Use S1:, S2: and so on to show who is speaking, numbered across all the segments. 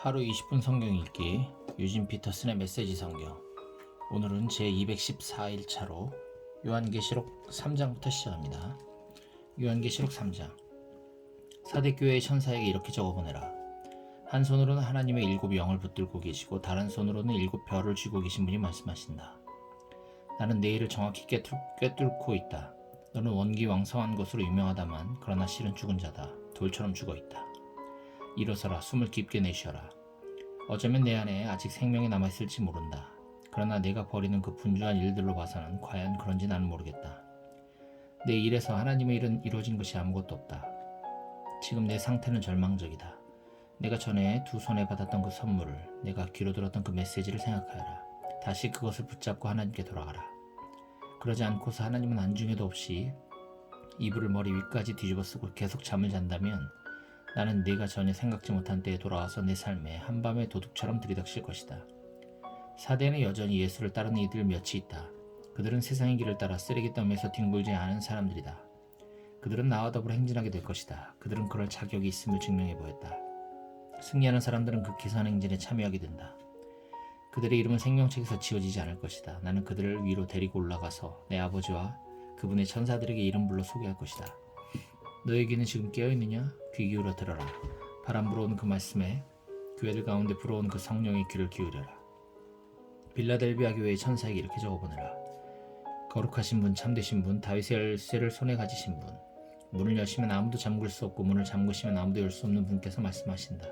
S1: 하루 20분 성경 읽기 유진 피터슨의 메시지 성경. 오늘은 제214일 차로 요한계시록 3장부터 시작합니다. 요한계시록 3장. 사대교회의 천사에게 이렇게 적어보내라. 한 손으로는 하나님의 7 영을 붙들고 계시고 다른 손으로는 7 별을 쥐고 계신 분이 말씀하신다. 나는 내 일을 정확히 꿰뚫고 있다. 너는 원기왕성한 것으로 유명하다만 그러나 실은 죽은 자다. 돌처럼 죽어있다. 일어서라. 숨을 깊게 내쉬어라. 어쩌면 내 안에 아직 생명이 남아있을지 모른다. 그러나 내가 벌이는 그 분주한 일들로 봐서는 과연 그런지 나는 모르겠다. 내 일에서 하나님의 일은 이루어진 것이 아무것도 없다. 지금 내 상태는 절망적이다. 내가 전에 두 손에 받았던 그 선물을, 내가 귀로 들었던 그 메시지를 생각하여라. 다시 그것을 붙잡고 하나님께 돌아가라. 그러지 않고서 하나님은 안중에도 없이 이불을 머리 위까지 뒤집어 쓰고 계속 잠을 잔다면 나는 네가 전혀 생각지 못한 때에 돌아와서 내 삶에 한밤의 도둑처럼 들이닥칠 것이다. 사대에는 여전히 예수를 따르는 이들 몇이 있다. 그들은 세상의 길을 따라 쓰레기 더미에서 뒹굴지 않은 사람들이다. 그들은 나와 더불어 행진하게 될 것이다. 그들은 그럴 자격이 있음을 증명해 보였다. 승리하는 사람들은 그 기선 행진에 참여하게 된다. 그들의 이름은 생명책에서 지워지지 않을 것이다. 나는 그들을 위로 데리고 올라가서 내 아버지와 그분의 천사들에게 이름 불러 소개할 것이다. 너의 귀는 지금 깨어있느냐? 귀 기울여 들어라. 바람 불어오는 그 말씀에 교회들 가운데 불어오는 그 성령의 귀를 기울여라. 빌라델비아 교회의 천사에게 이렇게 적어보내라. 거룩하신 분, 참되신 분, 다윗의 열쇠를 손에 가지신 분, 문을 여시면 아무도 잠글 수 없고 문을 잠그시면 아무도 열 수 없는 분께서 말씀하신다.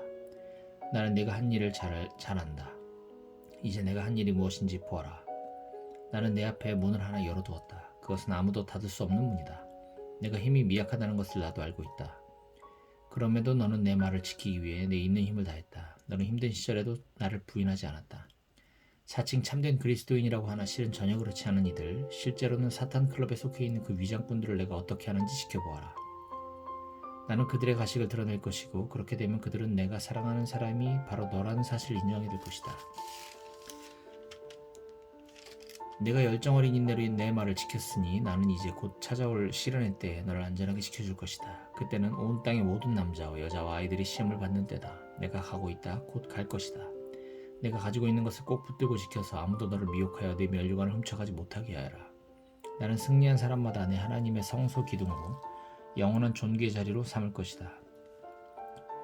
S1: 나는 내가 한 일을 잘 안다. 이제 내가 한 일이 무엇인지 보아라. 나는 내 앞에 문을 하나 열어두었다. 그것은 아무도 닫을 수 없는 문이다. 내가 힘이 미약하다는 것을 나도 알고 있다. 그럼에도 너는 내 말을 지키기 위해 내 있는 힘을 다했다. 너는 힘든 시절에도 나를 부인하지 않았다. 자칭 참된 그리스도인이라고 하나 실은 전혀 그렇지 않은 이들, 실제로는 사탄 클럽에 속해 있는 그 위장꾼들을 내가 어떻게 하는지 지켜보아라. 나는 그들의 가식을 드러낼 것이고 그렇게 되면 그들은 내가 사랑하는 사람이 바로 너라는 사실을 인정하게 될 것이다. 내가 열정 어린 인내로 내 말을 지켰으니 나는 이제 곧 찾아올 시련의 때에 너를 안전하게 지켜줄 것이다. 그때는 온 땅의 모든 남자와 여자와 아이들이 시험을 받는 때다. 내가 가고 있다. 곧 갈 것이다. 내가 가지고 있는 것을 꼭 붙들고 지켜서 아무도 너를 미혹하여 네 면류관을 훔쳐가지 못하게 하여라. 나는 승리한 사람마다 내 하나님의 성소 기둥으로 영원한 존귀의 자리로 삼을 것이다.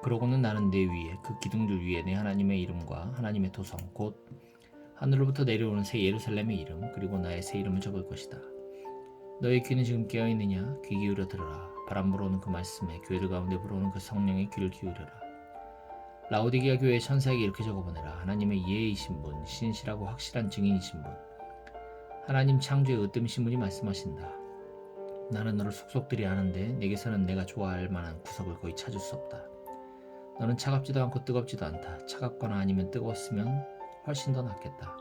S1: 그러고는 나는 내 위에 그 기둥들 위에 내 하나님의 이름과 하나님의 도성 곧 하늘로부터 내려오는 새 예루살렘의 이름 그리고 나의 새 이름을 적을 것이다. 너의 귀는 지금 깨어있느냐? 귀 기울여 들어라. 바람 불어오는 그 말씀에 교회들 가운데 불어오는 그 성령의 귀를 기울여라. 라오디게아 교회의 천사에게 이렇게 적어보내라. 하나님의 예이신 분, 신실하고 확실한 증인이신 분, 하나님 창조의 으뜸이신 분이 말씀하신다. 나는 너를 속속들이 아는데 내게서는 내가 좋아할 만한 구석을 거의 찾을 수 없다. 너는 차갑지도 않고 뜨겁지도 않다. 차갑거나 아니면 뜨거웠으면 훨씬 더 낫겠다.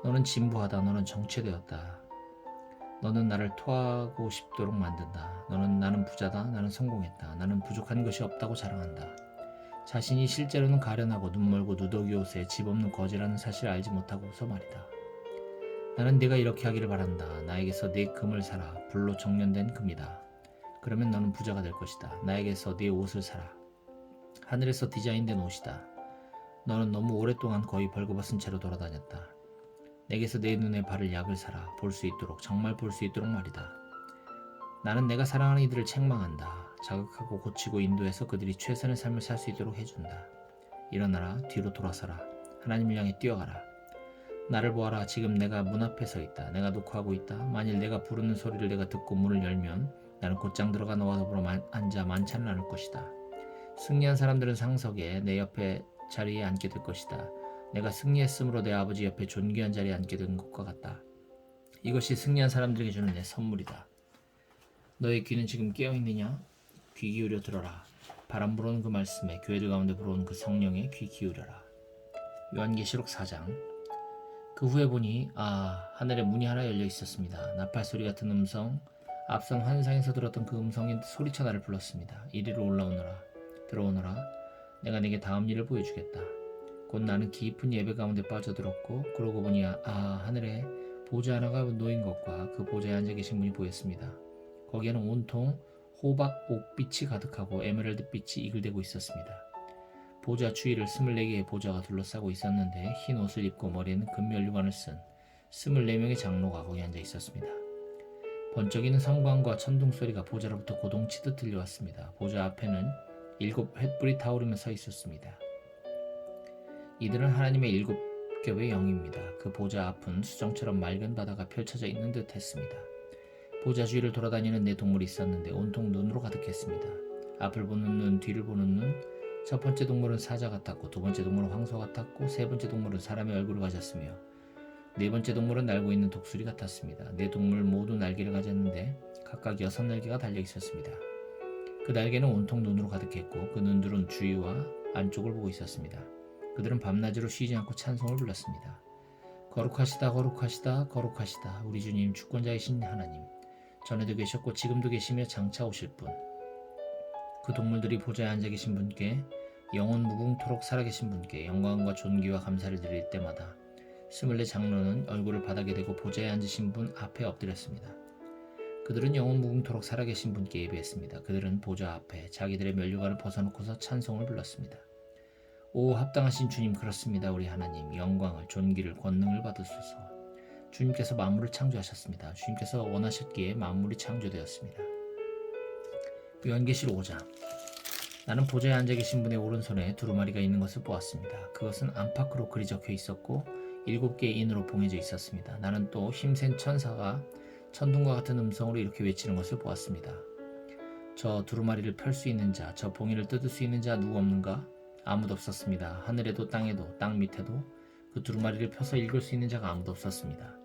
S1: 너는 진부하다. 너는 정체되었다. 너는 나를 토하고 싶도록 만든다. 나는 부자다. 나는 성공했다. 나는 부족한 것이 없다고 자랑한다. 자신이 실제로는 가련하고 눈멀고 누더기 옷에 집 없는 거지라는 사실을 알지 못하고서 말이다. 나는 네가 이렇게 하기를 바란다. 나에게서 네 금을 사라. 불로 정련된 금이다. 그러면 너는 부자가 될 것이다. 나에게서 네 옷을 사라. 하늘에서 디자인된 옷이다. 너는 너무 오랫동안 거의 벌거벗은 채로 돌아다녔다. 내게서 내 눈에 바를 약을 사라. 볼 수 있도록, 정말 볼 수 있도록 말이다. 나는 내가 사랑하는 이들을 책망한다. 자극하고 고치고 인도해서 그들이 최선의 삶을 살 수 있도록 해준다. 일어나라. 뒤로 돌아서라. 하나님을 향해 뛰어가라. 나를 보아라. 지금 내가 문 앞에 서 있다. 내가 녹화하고 있다. 만일 내가 부르는 소리를 내가 듣고 문을 열면 나는 곧장 들어가 너와 더불어 앉아 만찬을 나눌 것이다. 승리한 사람들은 상석에 내 옆에 자리에 앉게 될 것이다. 내가 승리했으므로 내 아버지 옆에 존귀한 자리에 앉게 된 것과 같다. 이것이 승리한 사람들에게 주는 내 선물이다. 너의 귀는 지금 깨어있느냐? 귀 기울여 들어라. 바람 불어오는 그 말씀에 교회들 가운데 불어오는 그 성령에 귀 기울여라. 요한계시록 4장. 그 후에 보니 하늘에 문이 하나 열려 있었습니다. 나팔소리 같은 음성, 앞선 환상에서 들었던 그 음성이 소리쳐 나를 불렀습니다. 이리로 올라오너라. 들어오너라. 내가 내게 다음 일을 보여주겠다. 곧 나는 깊은 예배 가운데 빠져들었고 그러고 보니 하늘에 보좌 하나가 놓인 것과 그 보좌에 앉아 계신 분이 보였습니다. 거기에는 온통 호박 옥빛이 가득하고 에메랄드 빛이 이글대고 있었습니다. 보좌 주위를 24개의 보좌가 둘러싸고 있었는데 흰 옷을 입고 머리에는 금면류관을 쓴 24명의 장로가 거기 앉아 있었습니다. 번쩍이는 성광과 천둥 소리가 보좌로부터 고동치듯 들려왔습니다. 보좌 앞에는 7 횃불이 타오르며 서 있었습니다. 이들은 하나님의 7겹의 영입니다. 그 보좌 앞은 수정처럼 맑은 바다가 펼쳐져 있는 듯 했습니다. 보좌 주위를 돌아다니는 네 동물이 있었는데 온통 눈으로 가득했습니다. 앞을 보는 눈, 뒤를 보는 눈. 첫 번째 동물은 사자 같았고, 두 번째 동물은 황소 같았고, 세 번째 동물은 사람의 얼굴을 가졌으며, 네 번째 동물은 날고 있는 독수리 같았습니다. 네 동물 모두 날개를 가졌는데 각각 6날개가 달려 있었습니다. 그 날개는 온통 눈으로 가득했고 그 눈들은 주위와 안쪽을 보고 있었습니다. 그들은 밤낮으로 쉬지 않고 찬송을 불렀습니다. 거룩하시다, 거룩하시다, 거룩하시다. 우리 주님 주권자이신 하나님, 전에도 계셨고 지금도 계시며 장차 오실 분. 그 동물들이 보좌에 앉아 계신 분께, 영원 무궁토록 살아계신 분께 영광과 존귀와 감사를 드릴 때마다 24 장로는 얼굴을 바닥에 대고 보좌에 앉으신 분 앞에 엎드렸습니다. 그들은 영원 무궁토록 살아계신 분께 예배했습니다. 그들은 보좌 앞에 자기들의 면류관을 벗어놓고서 찬송을 불렀습니다. 오 합당하신 주님, 그렇습니다. 우리 하나님, 영광을, 존귀를, 권능을 받으소서. 주님께서 만물을 창조하셨습니다. 주님께서 원하셨기에 만물이 창조되었습니다. 요한계시록 5장. 나는 보좌에 앉아 계신 분의 오른손에 두루마리가 있는 것을 보았습니다. 그것은 안팎으로 글이 적혀 있었고 7개의 인으로 봉해져 있었습니다. 나는 또 힘센 천사가 천둥과 같은 음성으로 이렇게 외치는 것을 보았습니다. 저 두루마리를 펼 수 있는 자, 저 봉인을 뜯을 수 있는 자 누구 없는가? 아무도 없었습니다. 하늘에도 땅에도 땅 밑에도 그 두루마리를 펴서 읽을 수 있는 자가 아무도 없었습니다.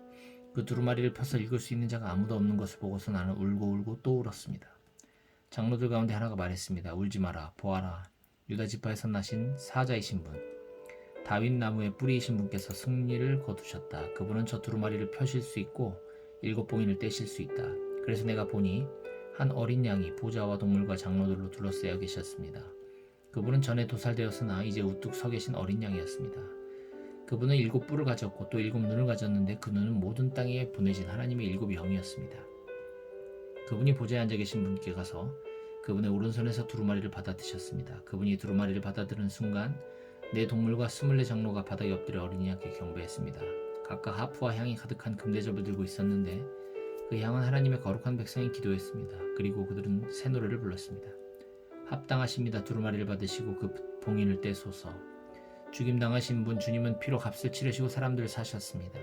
S1: 그 두루마리를 펴서 읽을 수 있는 자가 아무도 없는 것을 보고서 나는 울고 또 울었습니다. 장로들 가운데 하나가 말했습니다. 울지 마라. 보아라. 유다 지파에서 나신 사자이신 분, 다윗 나무의 뿌리이신 분께서 승리를 거두셨다. 그분은 저 두루마리를 펴실 수 있고 7봉인을 떼실 수 있다. 그래서 내가 보니 한 어린 양이 보좌와 동물과 장로들로 둘러싸여 계셨습니다. 그분은 전에 도살되었으나 이제 우뚝 서 계신 어린 양이었습니다. 그분은 7뿔을 가졌고 또 7눈을 가졌는데 그 눈은 모든 땅에 보내진 하나님의 7 영이었습니다. 그분이 보좌에 앉아 계신 분께 가서 그분의 오른손에서 두루마리를 받아 드셨습니다. 그분이 두루마리를 받아들은 순간 네 동물과 24 장로가 바닥에 엎드려 어린 양께 경배했습니다. 각각 하프와 향이 가득한 금대접을 들고 있었는데 그 향은 하나님의 거룩한 백성이 기도했습니다. 그리고 그들은 새 노래를 불렀습니다. 합당하십니다. 두루마리를 받으시고 그 봉인을 떼소서. 죽임당하신 분 주님은 피로 값을 치르시고 사람들을 사셨습니다.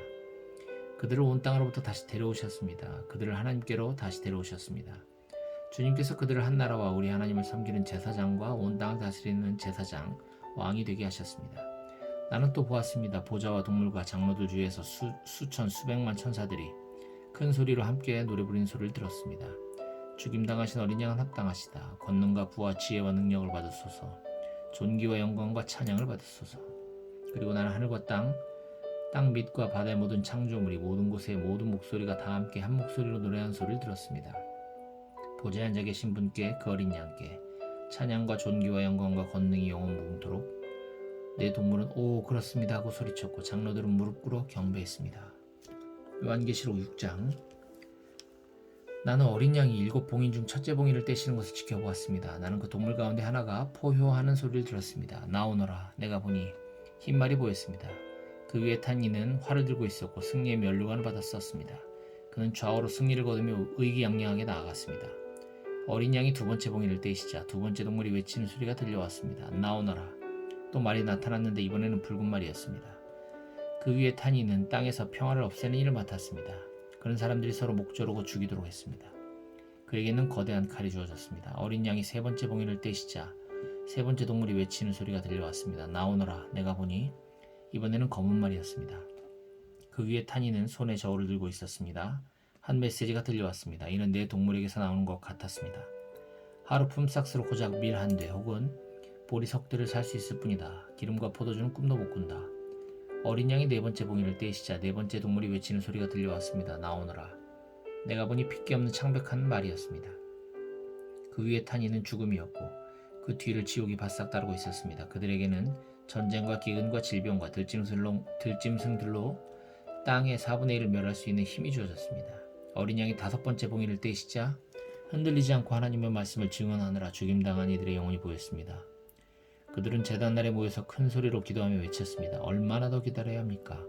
S1: 그들을 온 땅으로부터 다시 데려오셨습니다. 그들을 하나님께로 다시 데려오셨습니다. 주님께서 그들을 한 나라와 우리 하나님을 섬기는 제사장과 온 땅을 다스리는 제사장, 왕이 되게 하셨습니다. 나는 또 보았습니다. 보좌와 동물과 장로들 주위에서 수천 수백만 천사들이 큰 소리로 함께 노래 부르는 소리를 들었습니다. 죽임당하신 어린 양은 합당하시다. 권능과 부와 지혜와 능력을 받으소서. 존귀와 영광과 찬양을 받으소서. 그리고 나는 하늘과 땅 밑과 바다의 모든 창조물이 모든 곳의 모든 목소리가 다 함께 한 목소리로 노래하는 소리를 들었습니다. 보좌에 앉아 계신 분께, 그 어린 양께 찬양과 존귀와 영광과 권능이 영원 무궁토록. 네 동물은 오 그렇습니다 하고 소리쳤고 장로들은 무릎 꿇어 경배했습니다. 요한계시록 6장. 나는 어린 양이 7 봉인 중 첫째 봉인을 떼시는 것을 지켜보았습니다. 나는 그 동물 가운데 하나가 포효하는 소리를 들었습니다. 나오너라. 내가 보니 흰 말이 보였습니다. 그 위에 탄 이는 활을 들고 있었고 승리의 면류관을 받았었습니다. 그는 좌우로 승리를 거두며 의기양양하게 나아갔습니다. 어린 양이 두 번째 봉인을 떼시자 두 번째 동물이 외치는 소리가 들려왔습니다. 나오너라. 또 말이 나타났는데 이번에는 붉은 말이었습니다. 그 위에 탄 이는 땅에서 평화를 없애는 일을 맡았습니다. 그런 사람들이 서로 목조르고 죽이도록 했습니다. 그에게는 거대한 칼이 주어졌습니다. 어린 양이 세 번째 봉인을 떼시자 세 번째 동물이 외치는 소리가 들려왔습니다. 나오너라. 내가 보니 이번에는 검은 말이었습니다. 그 위에 탄 이는 손에 저울을 들고 있었습니다. 한 메시지가 들려왔습니다. 이는 네 동물에게서 나오는 것 같았습니다. 하루 품삯으로 고작 밀 한 대 혹은 보리 석대를 살 수 있을 뿐이다. 기름과 포도주는 꿈도 못 꾼다. 어린 양이 네 번째 봉인을 떼시자 네 번째 동물이 외치는 소리가 들려왔습니다. 나오너라. 내가 보니 핏기 없는 창백한 말이었습니다. 그 위에 탄 이는 죽음이었고 그 뒤를 지옥이 바싹 따르고 있었습니다. 그들에게는 전쟁과 기근과 질병과 들짐승들로 땅의 4분의 1을 멸할 수 있는 힘이 주어졌습니다. 어린 양이 5번째 봉인을 떼시자 흔들리지 않고 하나님의 말씀을 증언하느라 죽임당한 이들의 영혼이 보였습니다. 그들은 제단날에 모여서 큰 소리로 기도하며 외쳤습니다. 얼마나 더 기다려야 합니까?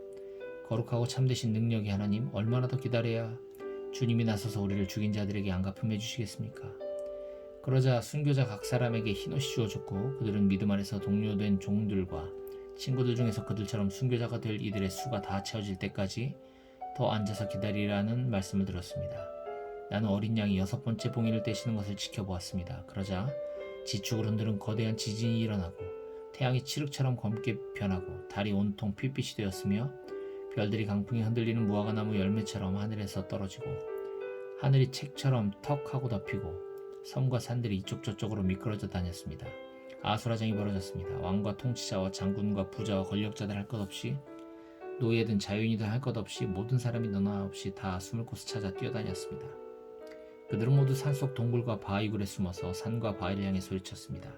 S1: 거룩하고 참되신 능력의 하나님, 얼마나 더 기다려야 주님이 나서서 우리를 죽인 자들에게 안갚음해 주시겠습니까? 그러자 순교자 각 사람에게 흰옷이 주어졌고 그들은 믿음 안에서 동료된 종들과 친구들 중에서 그들처럼 순교자가 될 이들의 수가 다 채워질 때까지 더 앉아서 기다리라는 말씀을 들었습니다. 나는 어린 양이 6번째 봉인을 떼시는 것을 지켜보았습니다. 그러자 지축을 흔드는 거대한 지진이 일어나고 태양이 칠흑처럼 검게 변하고 달이 온통 핏빛이 되었으며 별들이 강풍에 흔들리는 무화과나무 열매처럼 하늘에서 떨어지고 하늘이 책처럼 턱하고 덮이고 섬과 산들이 이쪽 저쪽으로 미끄러져 다녔습니다. 아수라장이 벌어졌습니다. 왕과 통치자와 장군과 부자와 권력자들 할 것 없이 노예든 자유인이든 할 것 없이 모든 사람이 너나 없이 다 숨을 곳을 찾아 뛰어다녔습니다. 그들은 모두 산속 동굴과 바위굴에 숨어서 산과 바위를 향해 소리쳤습니다.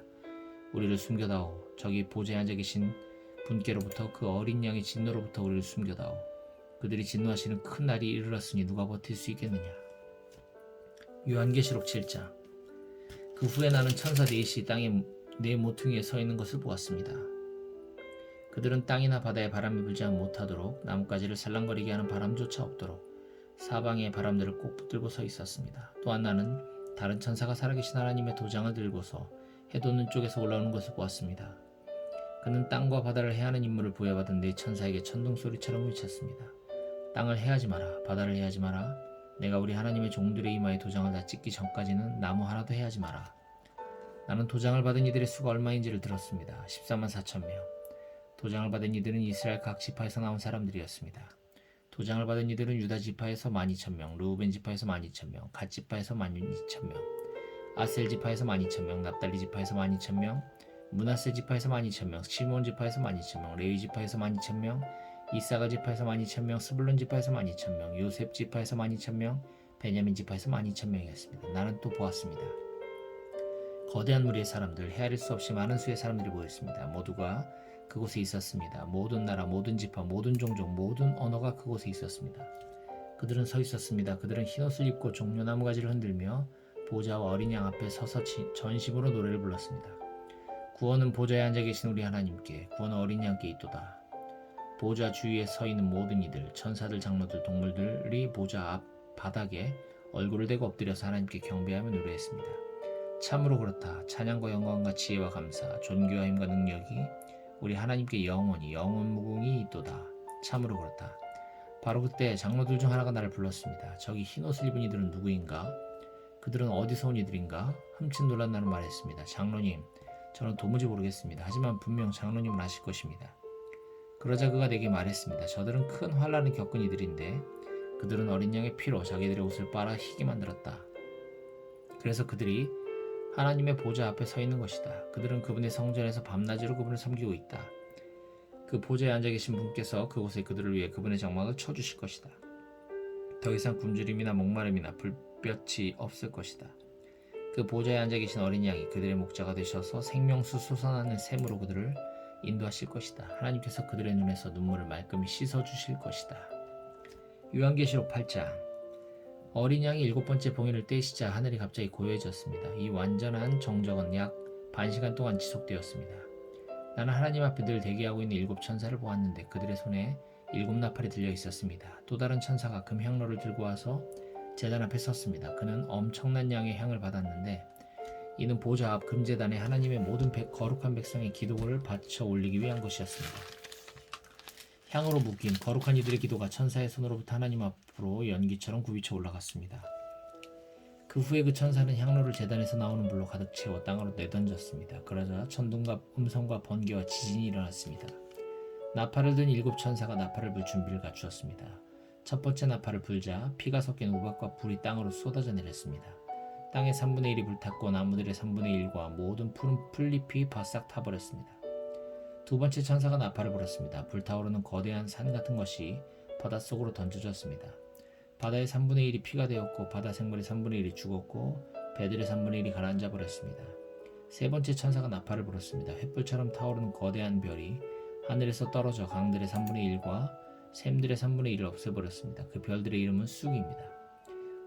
S1: 우리를 숨겨다오. 저기 보좌에 앉아 계신 분께로부터 그 어린 양의 진노로부터 우리를 숨겨다오. 그들이 진노하시는 큰 날이 이르렀으니 누가 버틸 수 있겠느냐. 요한계시록 7장. 그 후에 나는 천사 넷이 땅에 네 모퉁이에 서 있는 것을 보았습니다. 그들은 땅이나 바다에 바람이 불지 못하도록 나뭇가지를 살랑거리게 하는 바람조차 없도록 사방의 바람들을 꼭 붙들고 서 있었습니다. 또한 나는 다른 천사가 살아계신 하나님의 도장을 들고서 해 돋는 쪽에서 올라오는 것을 보았습니다. 그는 땅과 바다를 해하는 임무를 부여받은 네 천사에게 천둥소리처럼 외쳤습니다. 땅을 해하지 마라. 바다를 해하지 마라. 내가 우리 하나님의 종들의 이마에 도장을 다 찍기 전까지는 나무 하나도 해하지 마라. 나는 도장을 받은 이들의 수가 얼마인지를 들었습니다. 14만 4천 명. 도장을 받은 이들은 이스라엘 각 지파에서 나온 사람들이었습니다. 도장을 받은 이들은 유다 지파에서 12,000명, 르우벤 지파에서 12,000명, 갓 지파에서 12,000명, 아셀 지파에서 12,000명, 납달리 지파에서 12,000명, 므낫세 지파에서 12,000명, 시몬 지파에서 12,000명, 레위 지파에서 12,000명, 이사가 지파에서 12,000명, 스불론 지파에서 12,000명, 요셉 지파에서 12,000명, 베냐민 지파에서 12,000명이었습니다. 나는 또 보았습니다. 거대한 무리의 사람들, 헤아릴 수 없이 많은 수의 사람들이 모였습니다. 모두가 그곳에 있었습니다. 모든 나라, 모든 지파, 모든 종족, 모든 언어가 그곳에 있었습니다. 그들은 서 있었습니다. 그들은 흰옷을 입고 종려나무 가지를 흔들며 보좌와 어린 양 앞에 서서 전심으로 노래를 불렀습니다. 구원은 보좌에 앉아 계신 우리 하나님께, 구원은 어린 양께 있도다. 보좌 주위에 서 있는 모든 이들, 천사들, 장로들, 동물들이 보좌 앞 바닥에 얼굴을 대고 엎드려서 하나님께 경배하며 노래했습니다. 참으로 그렇다. 찬양과 영광과 지혜와 감사, 존귀와 힘과 능력이 우리 하나님께 영원히 영원무궁히 있도다. 참으로 그렇다. 바로 그때 장로들 중 하나가 나를 불렀습니다. 저기 흰옷을 입은 이들은 누구인가? 그들은 어디서 온 이들인가? 흠칫 놀란 나는 말했습니다. 장로님, 저는 도무지 모르겠습니다. 하지만 분명 장로님은 아실 것입니다. 그러자 그가 내게 말했습니다. 저들은 큰 환난을 겪은 이들인데 그들은 어린 양의 피로 자기들의 옷을 빨아 희게 만들었다. 그래서 그들이 하나님의 보좌 앞에 서 있는 것이다. 그들은 그분의 성전에서 밤낮으로 그분을 섬기고 있다. 그 보좌에 앉아 계신 분께서 그곳에 그들을 위해 그분의 장막을 쳐주실 것이다. 더 이상 굶주림이나 목마름이나 불볕이 없을 것이다. 그 보좌에 앉아 계신 어린 양이 그들의 목자가 되셔서 생명수 솟아나는 샘으로 그들을 인도하실 것이다. 하나님께서 그들의 눈에서 눈물을 말끔히 씻어주실 것이다. 요한계시록 8장. 어린 양이 7번째 봉인을 떼시자 하늘이 갑자기 고요해졌습니다. 이 완전한 정적은 약 반시간 동안 지속되었습니다. 나는 하나님 앞에 늘 대기하고 있는 7 천사를 보았는데 그들의 손에 7 나팔이 들려 있었습니다. 또 다른 천사가 금향로를 들고 와서 제단 앞에 섰습니다. 그는 엄청난 양의 향을 받았는데 이는 보좌 앞 금제단에 하나님의 모든 거룩한 백성의 기도를 바쳐 올리기 위한 것이었습니다. 향으로 묶인 거룩한 이들의 기도가 천사의 손으로부터 하나님 앞으로 연기처럼 굽이쳐 올라갔습니다. 그 후에 그 천사는 향로를 제단에서 나오는 불로 가득 채워 땅으로 내던졌습니다. 그러자 천둥과 음성과 번개와 지진이 일어났습니다. 나팔을 든 7 천사가 나팔을 불 준비를 갖추었습니다. 첫 번째 나팔을 불자 피가 섞인 우박과 불이 땅으로 쏟아져 내렸습니다. 땅의 3분의 1이 불탔고 나무들의 3분의 1과 모든 푸른 풀잎이 바싹 타버렸습니다. 두 번째 천사가 나팔을 불었습니다. 불타오르는 거대한 산 같은 것이 바닷속으로 던져졌습니다. 바다의 3분의 1이 피가 되었고 바다 생물의 3분의 1이 죽었고 배들의 3분의 1이 가라앉아 버렸습니다. 세 번째 천사가 나팔을 불었습니다. 횃불처럼 타오르는 거대한 별이 하늘에서 떨어져 강들의 3분의 1과 샘들의 3분의 1을 없애버렸습니다. 그 별들의 이름은 쑥입니다.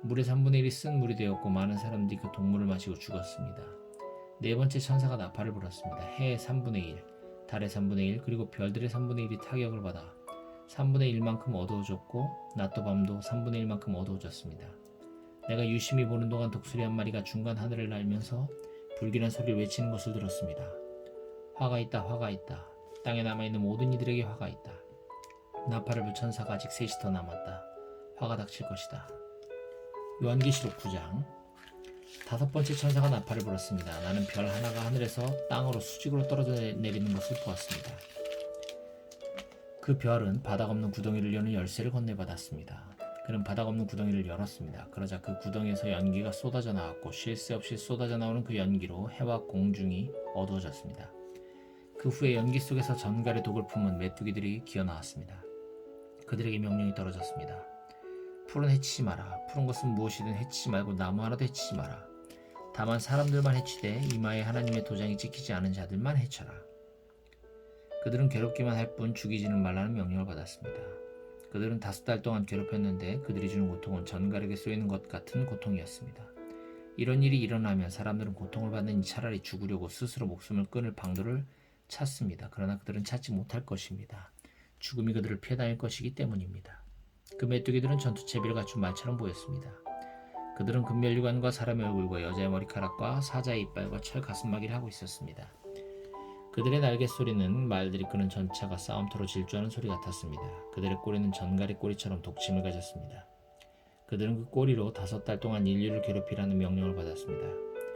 S1: 물의 3분의 1이 쓴 물이 되었고 많은 사람들이 그 동물을 마시고 죽었습니다. 네 번째 천사가 나팔을 불었습니다. 해의 3분의 1, 달의 3분의 1, 그리고 별들의 3분의 1이 타격을 받아 3분의 1만큼 어두워졌고 낮도 밤도 3분의 1만큼 어두워졌습니다. 내가 유심히 보는 동안 독수리 한 마리가 중간 하늘을 날면서 불길한 소리를 외치는 것을 들었습니다. 화가 있다, 화가 있다. 땅에 남아있는 모든 이들에게 화가 있다. 나팔을 불 천사가 아직 셋이 더 남았다. 화가 닥칠 것이다. 요한계시록 9장. 다섯 번째 천사가 나팔을 불었습니다. 나는 별 하나가 하늘에서 땅으로 수직으로 떨어져 내리는 것을 보았습니다. 그 별은 바닥 없는 구덩이를 여는 열쇠를 건네받았습니다. 그는 바닥 없는 구덩이를 열었습니다. 그러자 그 구덩이에서 연기가 쏟아져 나왔고 쉴 새 없이 쏟아져 나오는 그 연기로 해와 공중이 어두워졌습니다. 그 후에 연기 속에서 전갈의 독을 품은 메뚜기들이 기어나왔습니다. 그들에게 명령이 떨어졌습니다. 풀은 해치지 마라. 푸른 것은 무엇이든 해치지 말고 나무 하나도 해치지 마라. 다만 사람들만 해치되 이마에 하나님의 도장이 찍히지 않은 자들만 해쳐라. 그들은 괴롭기만 할 뿐 죽이지는 말라는 명령을 받았습니다. 그들은 5달 동안 괴롭혔는데 그들이 주는 고통은 전갈에게 쏘이는 것 같은 고통이었습니다. 이런 일이 일어나면 사람들은 고통을 받느니 차라리 죽으려고 스스로 목숨을 끊을 방도를 찾습니다. 그러나 그들은 찾지 못할 것입니다. 죽음이 그들을 피해 다닐 것이기 때문입니다. 그 메뚜기들은 전투 채비를 갖춘 말처럼 보였습니다. 그들은 금면류관과 사람의 얼굴과 여자의 머리카락과 사자의 이빨과 철 가슴막이를 하고 있었습니다. 그들의 날개 소리는 말들이 끄는 전차가 싸움터로 질주하는 소리 같았습니다. 그들의 꼬리는 전갈의 꼬리처럼 독침을 가졌습니다. 그들은 그 꼬리로 5달 동안 인류를 괴롭히라는 명령을 받았습니다.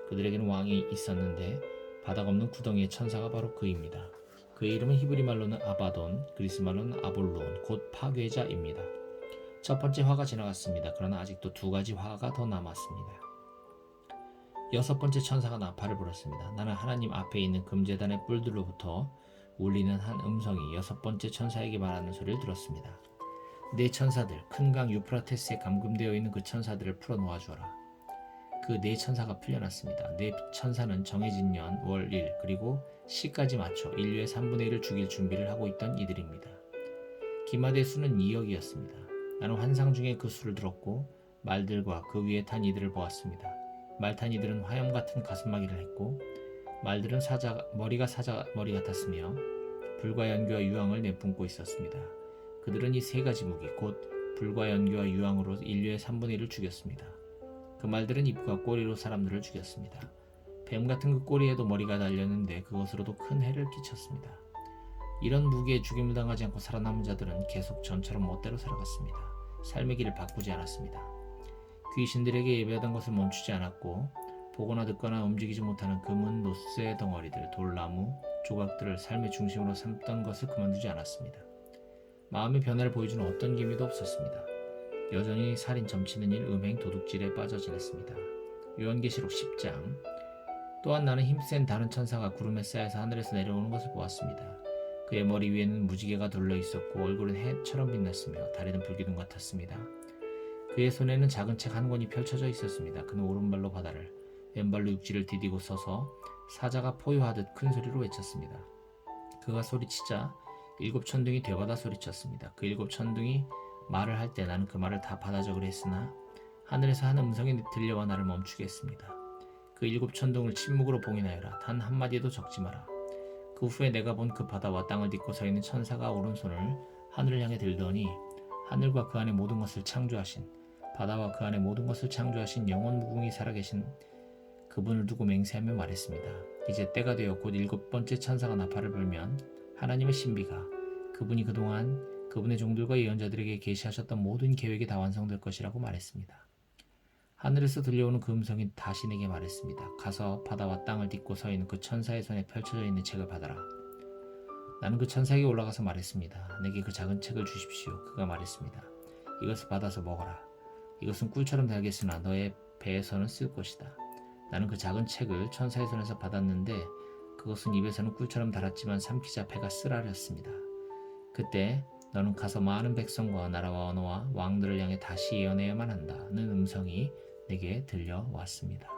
S1: 그들에게는 왕이 있었는데 바닥 없는 구덩이의 천사가 바로 그입니다. 그의 이름은 히브리 말로는 아바돈, 그리스 말로는 아볼론, 곧 파괴자입니다. 첫 번째 화가 지나갔습니다. 그러나 아직도 2가지 화가 더 남았습니다. 여섯 번째 천사가 나팔을 불었습니다. 나는 하나님 앞에 있는 금제단의 뿔들로부터 울리는 한 음성이 여섯 번째 천사에게 말하는 소리를 들었습니다. 네 천사들, 큰 강 유프라테스에 감금되어 있는 그 천사들을 풀어 놓아주어라. 그 네 천사가 풀려났습니다. 네 천사는 정해진 년, 월, 일, 그리고 시까지 맞춰 인류의 3분의 1을 죽일 준비를 하고 있던 이들입니다. 기마대의 수는 2억이었습니다. 나는 환상 중에 그 수를 들었고 말들과 그 위에 탄 이들을 보았습니다. 말 탄 이들은 화염 같은 가슴막이를 했고 말들은 머리가 사자 머리 같았으며 불과 연기와 유황을 내뿜고 있었습니다. 그들은 이 3가지 무기 곧 불과 연기와 유황으로 인류의 3분의 1을 죽였습니다. 그 말들은 입과 꼬리로 사람들을 죽였습니다. 뱀 같은 그 꼬리에도 머리가 달렸는데 그것으로도 큰 해를 끼쳤습니다. 이런 무기에 죽임을 당하지 않고 살아남은 자들은 계속 전처럼 멋대로 살아갔습니다. 삶의 길을 바꾸지 않았습니다. 귀신들에게 예배하던 것을 멈추지 않았고 보거나 듣거나 움직이지 못하는 금은 노쇠 덩어리들, 돌나무, 조각들을 삶의 중심으로 삼던 것을 그만두지 않았습니다. 마음의 변화를 보여주는 어떤 기미도 없었습니다. 여전히 살인, 점치는 일, 음행, 도둑질에 빠져 지냈습니다. 요한계시록 10장. 또한 나는 힘센 다른 천사가 구름에 쌓여서 하늘에서 내려오는 것을 보았습니다. 그의 머리 위에는 무지개가 둘러 있었고 얼굴은 해처럼 빛났으며 다리는 불기둥 같았습니다. 그의 손에는 작은 책 한 권이 펼쳐져 있었습니다. 그는 오른발로 바다를, 왼발로 육지를 디디고 서서 사자가 포효하듯 큰 소리로 외쳤습니다. 그가 소리치자 7 천둥이 되받아 소리쳤습니다. 그 7 천둥이 말을 할 때 나는 그 말을 다 받아적으려 했으나 하늘에서 한 음성이 들려와 나를 멈추게 했습니다. 그 7 천둥을 침묵으로 봉인하여라. 단 한마디도 적지 마라. 그 후에 내가 본 그 바다와 땅을 딛고 서 있는 천사가 오른손을 하늘을 향해 들더니 하늘과 그 안에 모든 것을 창조하신, 바다와 그 안에 모든 것을 창조하신 영원 무궁히 살아계신 그분을 두고 맹세하며 말했습니다. 이제 때가 되어 곧 7번째 천사가 나팔을 불면 하나님의 신비가 그분이 그동안 그분의 종들과 예언자들에게 계시하셨던 모든 계획이 다 완성될 것이라고 말했습니다. 하늘에서 들려오는 그 음성이 다시 내게 말했습니다. 가서 바다와 땅을 딛고 서 있는 그 천사의 손에 펼쳐져 있는 책을 받아라. 나는 그 천사에게 올라가서 말했습니다. 내게 그 작은 책을 주십시오. 그가 말했습니다. 이것을 받아서 먹어라. 이것은 꿀처럼 달겠으나 너의 배에서는 쓸 것이다. 나는 그 작은 책을 천사의 손에서 받았는데 그것은 입에서는 꿀처럼 달았지만 삼키자 배가 쓰라렸습니다. 그때 너는 가서 많은 백성과 나라와 언어와 왕들을 향해 다시 예언해야만 한다는 음성이 내게 들려왔습니다.